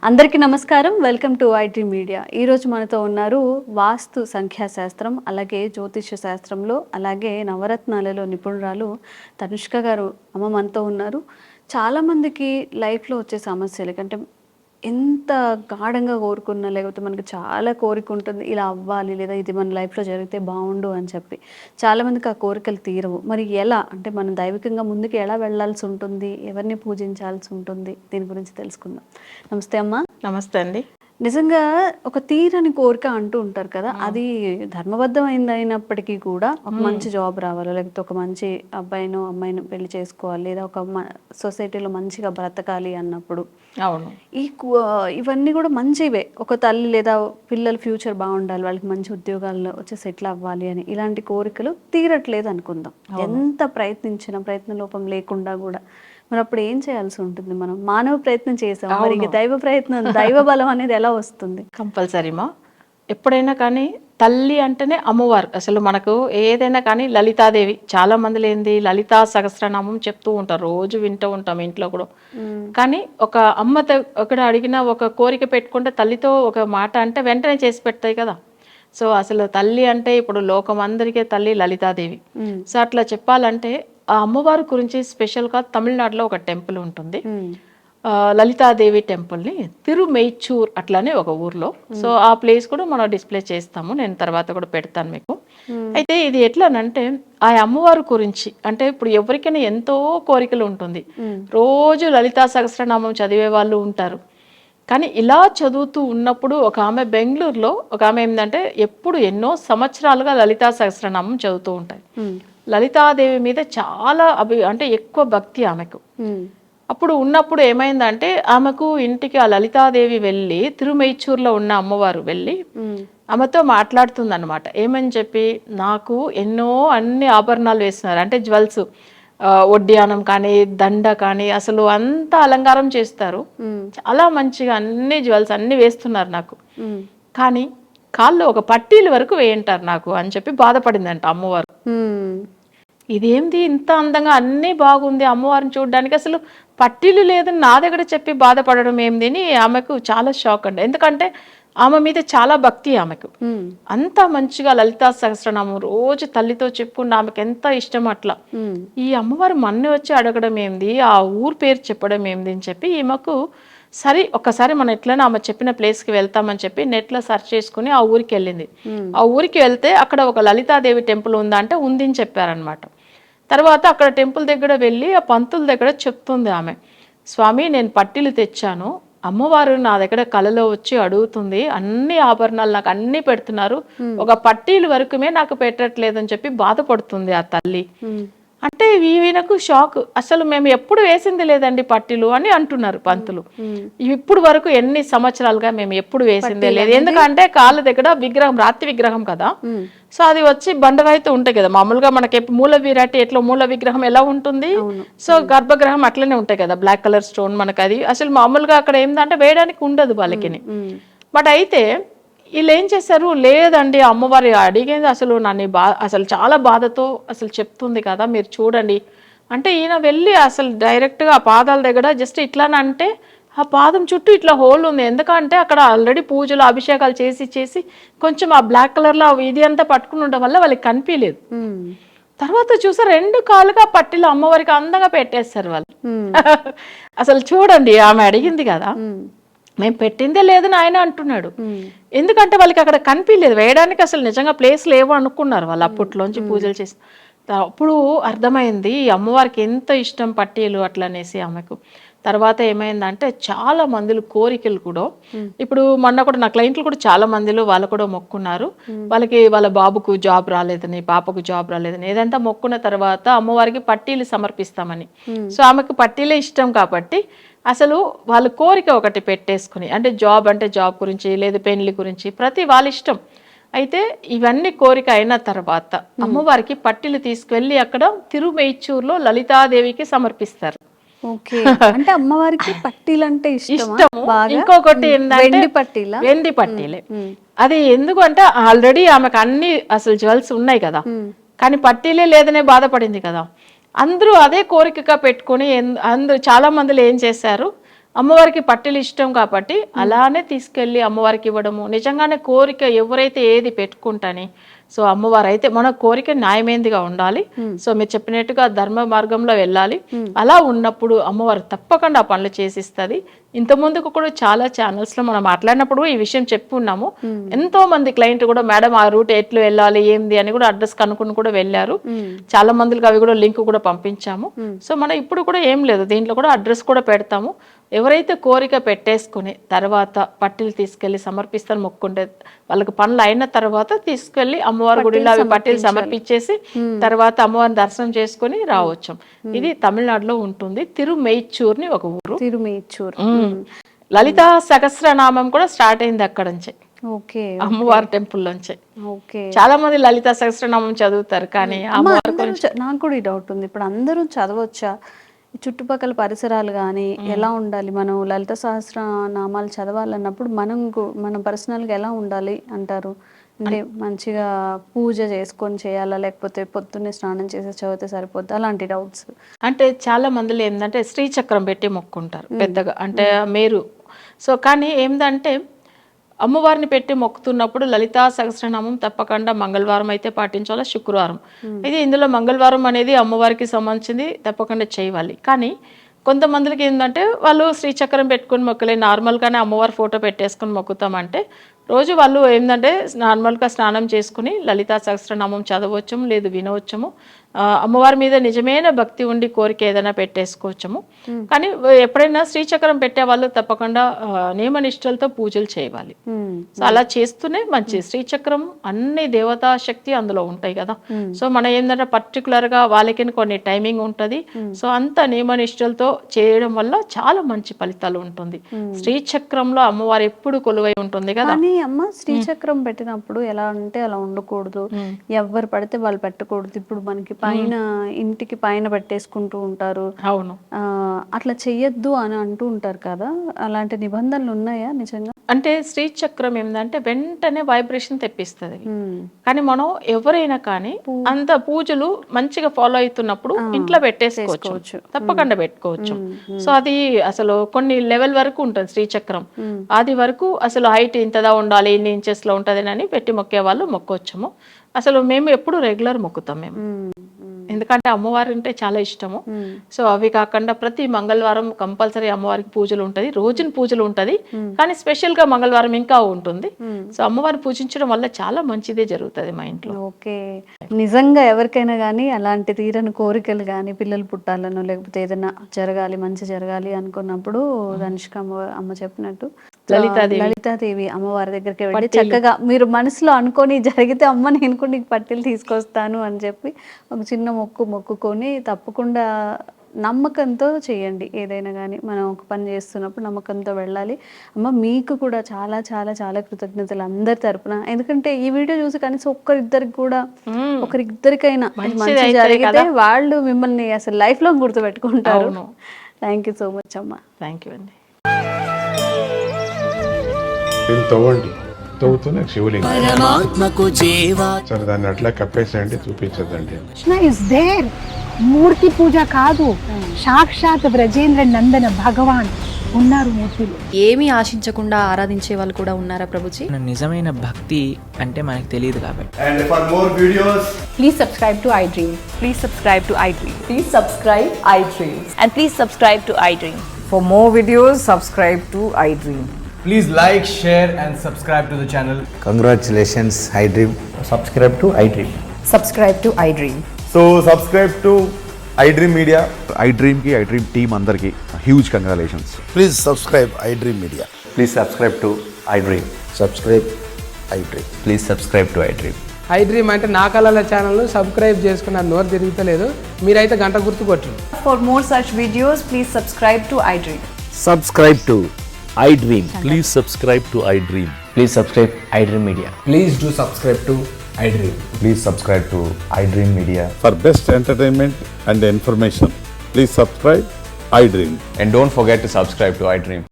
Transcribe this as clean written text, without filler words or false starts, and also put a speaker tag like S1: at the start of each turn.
S1: అందరికీ నమస్కారం. Welcome to IT media. ఈరోజు మనతో ఉన్నారు వాస్తు సంఖ్యాశాస్త్రం, అలాగే జ్యోతిష్య శాస్త్రంలో, అలాగే నవరత్నాలలో నిపుణురాలు తనుష్క గారు అమ్మ మనతో ఉన్నారు. చాలామందికి లైఫ్లో వచ్చే సమస్యలు అంటే ఎంత గాఢంగా కోరుకున్నా, లేకపోతే మనకి చాలా కోరిక ఉంటుంది, ఇలా అవ్వాలి లేదా ఇది మన లైఫ్లో జరిగితే బాగుండు అని చెప్పి చాలామందికి ఆ కోరికలు తీరవు. మరి ఎలా అంటే మనం దైవికంగా ముందుకు ఎలా వెళ్ళాల్సి ఉంటుంది, ఎవరిని పూజించాల్సి ఉంటుంది, దీని గురించి తెలుసుకుందాం. నమస్తే అమ్మ.
S2: నమస్తే అండి.
S1: నిజంగా ఒక తీరని కోరిక అంటూ ఉంటారు కదా, అది ధర్మబద్ధమైంది అయినప్పటికీ కూడా ఒక మంచి జాబ్ రావాలి, లేకపోతే ఒక మంచి అబ్బాయినో అమ్మాయినో పెళ్లి చేసుకోవాలి, లేదా ఒక సొసైటీలో మంచిగా బ్రతకాలి అన్నప్పుడు
S2: అవును,
S1: ఇవన్నీ కూడా మంచివే. ఒక తల్లి లేదా పిల్లల ఫ్యూచర్ బాగుండాలి, వాళ్ళకి మంచి ఉద్యోగాల్లో వచ్చి సెటిల్ అవ్వాలి అని ఇలాంటి కోరికలు తీరట్లేదు అనుకుందాం. ఎంత ప్రయత్నించినా ప్రయత్న లోపం లేకుండా కూడా మరి అప్పుడు ఏం చేయాల్సి ఉంటుంది? మనం మానవ ప్రయత్నం చేసాం, మరి ఇక దైవ ప్రయత్నం, దైవ బలం అనేది ఎలా వస్తుంది?
S2: కంపల్సరీమా. ఎప్పుడైనా కానీ తల్లి అంటేనే అమ్మవారు. అసలు మనకు ఏదైనా కానీ లలితాదేవి, చాలా మంది లేనిది లలితా సహస్రనామం చెప్తూ ఉంటారు, రోజు వింటూ ఉంటాం ఇంట్లో కూడా. కానీ ఒక అమ్మ ఒకటి అడిగిన ఒక కోరిక పెట్టుకుంటే తల్లితో ఒక మాట అంటే వెంటనే చేసి పెడతాయి కదా. సో అసలు తల్లి అంటే ఇప్పుడు లోకం అందరికీ తల్లి లలితాదేవి. సో అట్లా చెప్పాలంటే ఆ అమ్మవారి గురించి స్పెషల్గా తమిళనాడులో ఒక టెంపుల్ ఉంటుంది, లలితాదేవి టెంపుల్ని తిరుమెయిచూర్ అట్లానే ఒక ఊర్లో. సో ఆ ప్లేస్ కూడా మనం డిస్ప్లే చేస్తాము, నేను తర్వాత కూడా పెడతాను మీకు. అయితే ఇది ఎట్లానంటే ఆ అమ్మవారి గురించి అంటే ఇప్పుడు ఎవరికైనా ఎంతో కోరికలు ఉంటుంది, రోజు లలితా సహస్రనామం చదివే వాళ్ళు ఉంటారు. కానీ ఇలా చదువుతూ ఉన్నప్పుడు ఒక ఆమె బెంగళూరులో ఒక ఆమె ఏంటంటే ఎప్పుడు ఎన్నో సంవత్సరాలుగా లలితా సహస్రనామం చదువుతూ ఉంటాయి. లలితాదేవి మీద చాలా అంటే ఎక్కువ భక్తి ఆమెకు. అప్పుడు ఉన్నప్పుడు ఏమైందంటే ఆమెకు ఇంటికి ఆ లలితాదేవి వెళ్ళి, తిరుమెయిచూర్లో ఉన్న అమ్మవారు వెళ్ళి ఆమెతో మాట్లాడుతుంది అనమాట. ఏమని చెప్పి, నాకు ఎన్నో అన్ని ఆభరణాలు వేస్తున్నారు, అంటే జ్యువెల్స్, ఒడ్యానం కానీ దండ కానీ అసలు అంత అలంకారం చేస్తారు, చాలా మంచిగా అన్ని జ్యువెల్స్ అన్ని వేస్తున్నారు నాకు, కానీ కాళ్ళు ఒక పట్టీల వరకు వేయంటారు నాకు అని చెప్పి బాధపడిందంట అమ్మవారు. ఇదేంది ఇంత అందంగా అన్నీ బాగుంది, అమ్మవారిని చూడడానికి అసలు పట్టీలు లేదని నా దగ్గర చెప్పి బాధపడడం ఏంది అని ఆమెకు చాలా షాక్ అండి. ఎందుకంటే ఆమె మీద చాలా భక్తి ఆమెకు, అంత మంచిగా లలితా సహస్రనామం రోజు తల్లితో చెప్పుకుంటే ఆమెకు ఎంత ఇష్టం. అట్లా ఈ అమ్మవారు మన్ని వచ్చి అడగడం ఏంది, ఆ ఊరు పేరు చెప్పడం ఏంది అని చెప్పి ఈమెకు సరే ఒక్కసారి మనం ఎట్లైనా ఆమె చెప్పిన ప్లేస్కి వెళ్తామని చెప్పి నెట్లో సెర్చ్ చేసుకుని ఆ ఊరికి వెళ్ళింది. ఆ ఊరికి వెళ్తే అక్కడ ఒక లలితాదేవి టెంపుల్ ఉందా అంటే ఉంది అని చెప్పారనమాట. తర్వాత అక్కడ టెంపుల్ దగ్గర వెళ్ళి ఆ పంతుల దగ్గర చెప్తుంది ఆమె, స్వామి నేను పట్టీలు తెచ్చాను, అమ్మవారు నా దగ్గర కలలో వచ్చి అడుగుతుంది, అన్ని ఆభరణాలు నాకు అన్ని పెడుతున్నారు, ఒక పట్టీలు వరకుమే నాకు పెట్టట్లేదని చెప్పి బాధపడుతుంది ఆ తల్లి. అంటే వీళ్ళకు షాక్, అసలు మేము ఎప్పుడు వేసింది లేదండి పట్టీలు అని అంటున్నారు పంతులు. ఇప్పుడు వరకు ఎన్ని సంవత్సరాలుగా మేము ఎప్పుడు వేసిందే లేదు, ఎందుకంటే కాళ్ళ దగ్గర విగ్రహం, రాతి విగ్రహం కదా, సో అది వచ్చి బండరాయితో ఉంటాయి కదా, మామూలుగా మనకి మూల విరాటి ఎట్లా మూల విగ్రహం ఎలా ఉంటుంది, సో గర్భగ్రహం అట్లనే ఉంటాయి కదా, బ్లాక్ కలర్ స్టోన్ మనకు, అది అసలు మామూలుగా అక్కడ ఏంటంటే వేయడానికి ఉండదు వాళ్ళకి. బట్ అయితే వీళ్ళు ఏం చేశారు, లేదండి అమ్మవారి అడిగేది అసలు నన్ను అసలు చాలా బాధతో అసలు చెప్తుంది కదా, మీరు చూడండి అంటే ఈయన వెళ్ళి అసలు డైరెక్ట్గా ఆ పాదాల దగ్గర జస్ట్ ఇట్లానంటే ఆ పాదం చుట్టూ ఇట్లా హోల్ ఉంది, ఎందుకంటే అక్కడ ఆల్రెడీ పూజలు అభిషేకాలు చేసి చేసి కొంచెం ఆ బ్లాక్ కలర్లో ఇది అంతా పట్టుకుని ఉండడం వల్ల వాళ్ళకి కనిపించలేదు. తర్వాత చూసా 2 కాలుగా పట్టిలు అమ్మవారికి అందంగా పెట్టేస్తారు వాళ్ళు. అసలు చూడండి ఆమె అడిగింది కదా, మేము పెట్టిందే లేదని ఆయన అంటున్నాడు, ఎందుకంటే వాళ్ళకి అక్కడ కనిపించలేదు వేయడానికి, అసలు నిజంగా ప్లేస్ లేవు అనుకున్నారు వాళ్ళు అప్పట్లోంచి పూజలు చేసి. అప్పుడు అర్థమైంది అమ్మవారికి ఎంత ఇష్టం పట్టీలు అట్లా అనేసి ఆమెకు. తర్వాత ఏమైందంటే చాలా మందిలు కోరికలు కూడా, ఇప్పుడు మొన్న కూడా నా క్లయింట్లు కూడా చాలా మందిలో వాళ్ళు కూడా మొక్కున్నారు, వాళ్ళకి వాళ్ళ బాబుకు జాబ్ రాలేదని, పాపకు జాబ్ రాలేదని, ఏదంతా మొక్కున్న తర్వాత అమ్మవారికి పట్టీలు సమర్పిస్తామని. సో ఆమెకు పట్టీలే ఇష్టం కాబట్టి అసలు వాళ్ళ కోరిక ఒకటి పెట్టేసుకుని, అంటే జాబ్ గురించి లేదు పెళ్లి గురించి ప్రతి వాళ్ళ ఇష్టం. అయితే ఇవన్నీ కోరిక అయిన తర్వాత అమ్మవారికి పట్టీలు తీసుకువెళ్ళి అక్కడ తిరుమెయిచూర్లో లలితాదేవికి సమర్పిస్తారు.
S1: అంటే అమ్మవారికి పట్టీలు అంటే ఇష్టము.
S2: ఇంకొకటి ఏంటంటే వెండి పట్టీలే. అది ఎందుకు అంటే ఆల్రెడీ ఆమెకు అన్ని అసలు జ్యువెల్స్ ఉన్నాయి కదా, కానీ పట్టీలే లేదనే బాధపడింది కదా, అందరూ అదే కోరికగా పెట్టుకుని అందరూ చాలా మందిలో ఏం చేశారు, అమ్మవారికి పట్టీలు ఇష్టం కాబట్టి అలానే తీసుకెళ్ళి అమ్మవారికి ఇవ్వడము. నిజంగానే కోరిక ఎవరైతే ఏది పెట్టుకుంటాని, సో అమ్మవారు అయితే మన కోరిక న్యాయమైనదిగా ఉండాలి. సో మీరు చెప్పినట్టుగా ధర్మ మార్గంలో వెళ్ళాలి. అలా ఉన్నప్పుడు అమ్మవారు తప్పకుండా ఆ పనులు చేసిస్తుంది. ఇంత ముందుకు కూడా చాలా ఛానల్స్ లో మనం మాట్లాడినప్పుడు ఈ విషయం చెప్పుకున్నాము. ఎంతో మంది క్లయింట్ కూడా మేడం ఆ రూట్ ఎట్లు వెళ్ళాలి ఏంది అని కూడా అడ్రస్ కనుక్కుని కూడా వెళ్ళారు. చాలా మందికి అవి కూడా లింక్ కూడా పంపించాము. సో మనం ఇప్పుడు కూడా ఏం లేదు, దీంట్లో కూడా అడ్రస్ కూడా పెడతాము. ఎవరైతే కోరిక పెట్టేసుకుని తర్వాత పట్టీలు తీసుకెళ్లి సమర్పిస్తారు, మొక్కుంటే వాళ్ళకి పనులు అయిన తర్వాత తీసుకెళ్లి అమ్మవారి గుడిలో అవి పట్టీలు సమర్పించేసి తర్వాత అమ్మవారిని దర్శనం చేసుకుని రావచ్చు. ఇది తమిళనాడులో ఉంటుంది. తిరుమెయిచ్చూర్ ని ఒక ఊరు.
S1: తిరుమెయిచ్చూర్.
S2: లలితా సహస్రనామం కూడా స్టార్ట్ అయింది అక్కడ నుంచి,
S1: ఓకే,
S2: అమ్మవారి టెంపుల్ నుంచి.
S1: ఓకే,
S2: చాలా మంది లలితా సహస్రనామం చదువుతారు కానీ
S1: నాకు కూడా ఈ డౌట్ ఉంది, ఇప్పుడు అందరూ చదవచ్చా? చుట్టుపక్కల పరిసరాలు కానీ ఎలా ఉండాలి? మనం లలిత సహస్రనామాలు చదవాలన్నప్పుడు మనం పర్సనల్గా ఎలా ఉండాలి అంటారు? అంటే మంచిగా పూజ చేసుకొని చేయాలా, లేకపోతే పొద్దున్నే స్నానం చేసి చదివితే సరిపోద్ది? అలాంటి డౌట్స్.
S2: అంటే చాలా మందిలో ఏంటంటే శ్రీచక్రం పెట్టి మొక్కుంటారు పెద్దగా, అంటే మేరు. సో కానీ ఏంటంటే అమ్మవారిని పెట్టి మొక్కుతున్నప్పుడు లలితా సహస్రనామం తప్పకుండా మంగళవారం అయితే పాటించాలి, శుక్రవారం. అయితే ఇందులో మంగళవారం అనేది అమ్మవారికి సంబంధించింది, తప్పకుండా చేయాలి. కానీ కొంతమందికి ఏంటంటే వాళ్ళు శ్రీచక్రం పెట్టుకుని మొక్కలే, నార్మల్గానే అమ్మవారి ఫోటో పెట్టేసుకుని మొక్కుతామంటే రోజు వాళ్ళు ఏంటంటే నార్మల్గా స్నానం చేసుకుని లలితా సహస్రనామం చదవచ్చము, లేదు వినవచ్చము. అమ్మవారి మీద నిజమైన భక్తి ఉండి కోరిక ఏదైనా పెట్టేసుకోవచ్చము. కానీ ఎప్పుడైనా శ్రీచక్రం పెట్టే వాళ్ళు తప్పకుండా నియమనిష్టలతో పూజలు చేయాలి. సో అలా చేస్తూనే మంచి శ్రీచక్రం అన్ని దేవతా శక్తి అందులో ఉంటాయి కదా. సో మనం ఏంటంటే పర్టికులర్గా వాళ్ళకి కొన్ని టైమింగ్ ఉంటుంది. సో అంత నియమనిష్టలతో చేయడం వల్ల చాలా మంచి ఫలితాలు ఉంటుంది. శ్రీచక్రంలో అమ్మవారు ఎప్పుడు కొలువై ఉంటుంది కదా.
S1: అమ్మ శ్రీచక్రం పెట్టినప్పుడు ఎలా అంటే అలా ఉండకూడదు, ఎవరు పడితే వాళ్ళు పెట్టకూడదు. ఇప్పుడు మనకి పైన ఇంటికి పైన పెట్టేసుకుంటూ ఉంటారు.
S2: అవును,
S1: అట్లా చెయ్యొద్దు అని అంటూ ఉంటారు కదా, అలాంటి నిబంధనలు ఉన్నాయా నిజంగా?
S2: అంటే శ్రీచక్రం ఏంటంటే వెంటనే వైబ్రేషన్ తెప్పిస్తుంది. కానీ మనం ఎవరైనా కానీ అంత పూజలు మంచిగా ఫాలో అవుతున్నప్పుడు ఇంట్లో పెట్టేసుకోవచ్చు, తప్పకుండా పెట్టుకోవచ్చు. సో అది అసలు కొన్ని లెవెల్ వరకు ఉంటుంది శ్రీచక్రం. అది వరకు అసలు హైట్ ఇంతదా ఉండాలి, ఇన్ని ఇంచెస్ లో ఉంటది అని పెట్టి మొక్కే వాళ్ళు మొక్కొచ్చము. అసలు మేము ఎప్పుడు రెగ్యులర్ మొక్కుతాం మేము, ఎందుకంటే అమ్మవారి అంటే చాలా ఇష్టము. సో అవి కాకుండా ప్రతి మంగళవారం కంపల్సరీ అమ్మవారికి పూజలు ఉంటుంది, రోజున పూజలు ఉంటుంది. కానీ స్పెషల్ గా మంగళవారం ఇంకా ఉంటుంది. సో అమ్మవారిని పూజించడం వల్ల చాలా మంచిదే జరుగుతుంది మా ఇంట్లో.
S1: ఓకే, నిజంగా ఎవరికైనా కానీ అలాంటి తీరని కోరికలు కానీ, పిల్లలు పుట్టాలను లేకపోతే ఏదైనా జరగాలి, మంచి జరగాలి అనుకున్నప్పుడు ధనుష్క అమ్మ చెప్పినట్టు లలితాదేవి అమ్మవారి దగ్గరికి వెళ్ళి చక్కగా మీరు మనసులో అనుకొని జరిగితే అమ్మ నేను కూడా నీకు పట్టీలు తీసుకొస్తాను అని చెప్పి ఒక చిన్న మొక్కుకొని తప్పకుండా నమ్మకంతో చేయండి. ఏదైనా కానీ మనం ఒక పని చేస్తున్నప్పుడు నమ్మకంతో వెళ్ళాలి. అమ్మ మీకు కూడా చాలా చాలా చాలా కృతజ్ఞతలు అందరి తరపున. ఎందుకంటే ఈ వీడియో చూసి కనీసం ఒకరిద్దరికైనా మంచి జరిగితే వాళ్ళు మిమ్మల్ని అసలు లైఫ్ లో గుర్తుపెట్టుకుంటారు. థ్యాంక్ యూ సో మచ్ అమ్మ.
S2: థ్యాంక్ యూ అండి.
S3: తవ్వుతూనే శివలింగం సరే దాన్ని అట్లా కప్పేసేయండి, చూపించదండి.
S4: మూర్తి పూజ కాదు, సాక్షాత్ బ్రజేంద్ర నందన భగవాన్ ఉన్నారు మూర్తిలో.
S5: ఏమీ ఆశించకుండా ఆరాధించే వాళ్ళు కూడా ఉన్నారా ప్రభుజీ?
S6: నిజమైన భక్తి అంటే మనకు తెలియదు కాబట్టి.
S7: And for more videos,
S4: please subscribe to iDream.
S8: Please subscribe to iDream.
S9: Please subscribe iDream.
S8: And please subscribe to iDream.
S9: For more videos, subscribe to iDream.
S7: please like, share and subscribe to the channel.
S10: Congratulations, iDream.
S7: Subscribe to iDream.
S9: Subscribe to iDream.
S7: So subscribe to iDream Media.
S10: iDream ki iDream team andarki huge congratulations.
S3: Please subscribe iDream Media.
S10: Please subscribe to iDream.
S3: Subscribe iDream.
S10: Please subscribe to iDream.
S11: iDream అంటే నా కళల channel subscribe చేసుకున్న నోరు తిరుగుతలేదు, మీరైతే గంట గుర్తు కొట్టండి.
S9: For more such videos, please subscribe to iDream.
S10: Subscribe to iDream.
S6: Please subscribe to iDream.
S10: Please subscribe iDream Media.
S7: Please do subscribe to iDream.
S10: Please subscribe to iDream Media.
S3: For best entertainment and information, please subscribe iDream.
S10: And don't forget to subscribe to iDream.